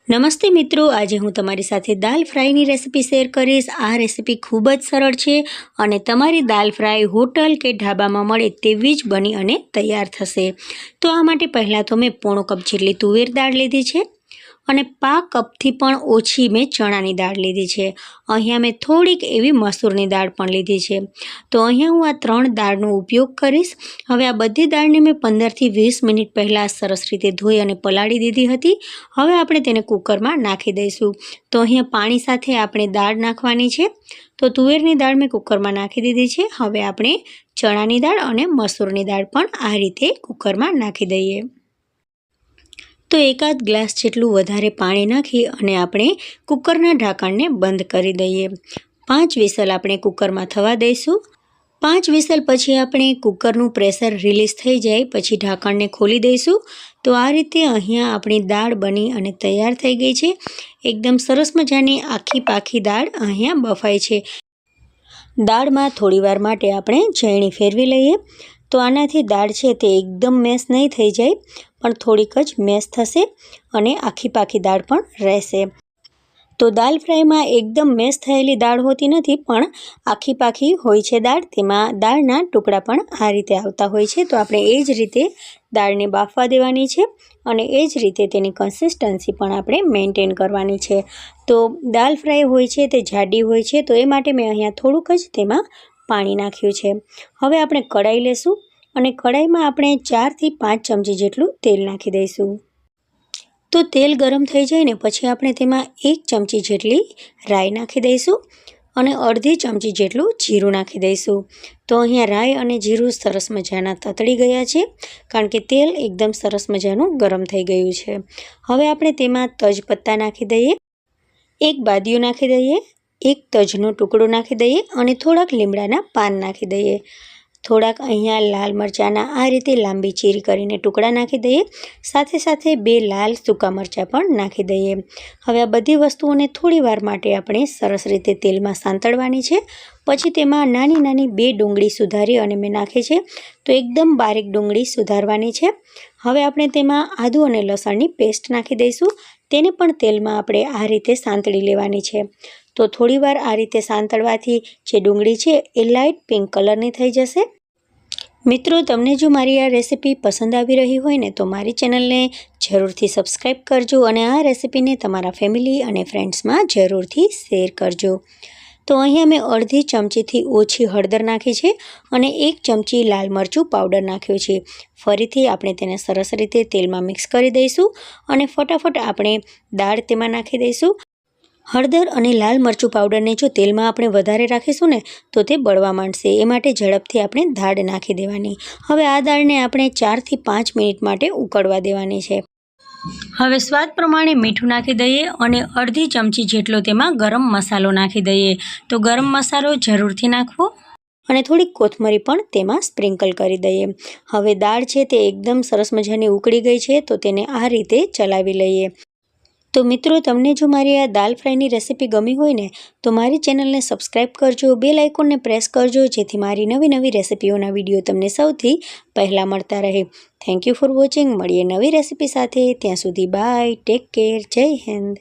નમસ્તે મિત્રો, આજે હું તમારી સાથે દાલ ફ્રાયની રેસિપી શેર કરીશ। આ રેસિપી ખૂબ જ સરળ છે અને તમારી દાલ ફ્રાય હોટલ કે ઢાબામાં મળે તેવી જ બની અને તૈયાર થશે। તો આ માટે પહેલાં તો મેં પોણો કપ જેટલી તુવેર દાળ લીધી છે અને પા કપથી પણ ઓછી મેં ચણાની દાળ લીધી છે। અહીંયા મેં થોડીક એવી મસૂરની દાળ પણ લીધી છે। તો અહીંયા હું આ 3 દાળનો ઉપયોગ કરીશ। હવે આ બધી દાળને મેં 15થી 20 મિનિટ પહેલાં સરસ રીતે ધોઈ અને પલાળી દીધી હતી। હવે આપણે તેને કુકરમાં નાખી દઈશું। તો અહીંયા પાણી સાથે આપણે દાળ નાખવાની છે। તો તુવેરની દાળ મેં કુકરમાં નાખી દીધી છે। હવે આપણે ચણાની દાળ અને મસૂરની દાળ પણ આ રીતે કુકરમાં નાખી દઈએ। તો એકાદ ગ્લાસ જેટલું વધારે પાણી નાખી અને આપણે કુકરના ઢાંકણને બંધ કરી દઈએ। 5 વિસલ આપણે કુકરમાં થવા દઈશું। 5 વિસલ પછી આપણે કુકરનું પ્રેશર રિલીઝ થઈ જાય પછી ઢાંકણને ખોલી દઈશું। તો આ રીતે અહીંયા આપણી દાળ બની અને તૈયાર થઈ ગઈ છે। એકદમ સરસ મજાની આખી પાખી દાળ અહીંયા બફાઈ છે। દાળમાં થોડીવાર માટે આપણે ઝેણી ફેરવી લઈએ। તો આનાથી દાળ છે તે એકદમ મેશ નહીં થઈ જાય પણ થોડીક જ મેશ થશે અને આખી પાખી દાળ પણ રહેશે। તો દાલ ફ્રાયમાં એકદમ મેશ થયેલી દાળ હોતી નથી પણ આખી પાખી હોય છે દાળ, તેમાં દાળના ટુકડા પણ આ રીતે આવતા હોય છે। તો આપણે એ જ રીતે દાળને બાફવા દેવાની છે અને એ જ રીતે તેની કન્સિસ્ટન્સી પણ આપણે મેન્ટેન કરવાની છે। તો દાલ ફ્રાય હોય છે તે જાડી હોય છે, તો એ માટે મેં અહીંયા થોડુંક જ તેમાં પાણી નાખ્યું છે। હવે આપણે કઢાઈ લેશું અને કઢાઈમાં આપણે 4થી 5 ચમચી જેટલું તેલ નાખી દઈશું। તો તેલ ગરમ થઈ જાય ને પછી આપણે તેમાં 1 ચમચી જેટલી રાઈ નાખી દઈશું અને અડધી ચમચી જેટલું જીરું નાખી દઈશું। તો અહીંયા રાઈ અને જીરું સરસ મજાના તતડી ગયા છે કારણ કે તેલ એકદમ સરસ મજાનું ગરમ થઈ ગયું છે। હવે આપણે તેમાં તજપત્તા નાખી દઈએ, 1 બાદિયું નાખી દઈએ, 1 તજનો ટુકડો નાખી દઈએ અને થોડાક લીમડાના પાન નાખી દઈએ। થોડાક અહીંયા લાલ મરચાંના આ રીતે લાંબી ચીરી કરીને ટુકડા નાખી દઈએ। સાથે સાથે 2 લાલ સૂકા મરચાં પણ નાખી દઈએ। હવે આ બધી વસ્તુઓને થોડી વાર માટે આપણે સરસ રીતે તેલમાં સાંતળવાની છે। પછી તેમાં નાની નાની 2 ડુંગળી સુધારી અને મેં નાખી છે। તો એકદમ બારીક ડુંગળી સુધારવાની છે। હવે આપણે તેમાં આદુ અને લસણની પેસ્ટ નાખી દઈશું। તેને પણ તેલમાં આપણે આ રીતે સાંતળી લેવાની છે। તો થોડીવાર આ રીતે સાંતળવાથી જે ડુંગળી છે એ લાઇટ પિંક કલરની થઈ જશે। મિત્રો, તમને જો મારી આ રેસિપી પસંદ આવી રહી હોય ને તો મારી ચેનલને જરૂરથી સબસ્ક્રાઈબ કરજો અને આ રેસિપીને તમારા ફેમિલી અને ફ્રેન્ડ્સમાં જરૂરથી શેર કરજો। તો અહીંયા મેં અડધી ચમચીથી ઓછી હળદર નાખી છે અને 1 ચમચી લાલ મરચું પાવડર નાખ્યું છે। ફરીથી આપણે તેને સરસ રીતે તેલમાં મિક્સ કરી દઈશું અને ફટાફટ આપણે દાળ તેમાં નાખી દઈશું। હળદર અને લાલ મરચું પાવડરને જો તેલમાં આપણે વધારે રાખીશું ને તો તે બળવા માંડશે, એ માટે ઝડપથી આપણે દાળ નાખી દેવાની। હવે આ દાળને આપણે 4થી 5 મિનિટ માટે ઉકળવા દેવાની છે। હવે સ્વાદ પ્રમાણે મીઠું નાખી દઈએ અને અડધી ચમચી જેટલો તેમાં ગરમ મસાલો નાખી દઈએ। તો ગરમ મસાલો જરૂરથી નાખવો અને થોડીક કોથમરી પણ તેમાં સ્પ્રિંકલ કરી દઈએ। હવે દાળ છે તે એકદમ સરસ મજાની ઉકળી ગઈ છે, તો તેને આ રીતે ચલાવી લઈએ। તો મિત્રો, તમને જો મારી આ દાલ ફ્રાયની રેસિપી ગમી હોય ને તો મારી ચેનલને સબસ્ક્રાઈબ કરજો, બેલ આઇકોનને પ્રેસ કરજો જેથી મારી નવી નવી રેસિપીઓના વિડીયો તમને સૌથી પહેલાં મળતા રહે। Thank you for watching. મળીએ નવી રેસિપી સાથે, ત્યાં સુધી બાય, ટેક કેર, જય હિન્દ।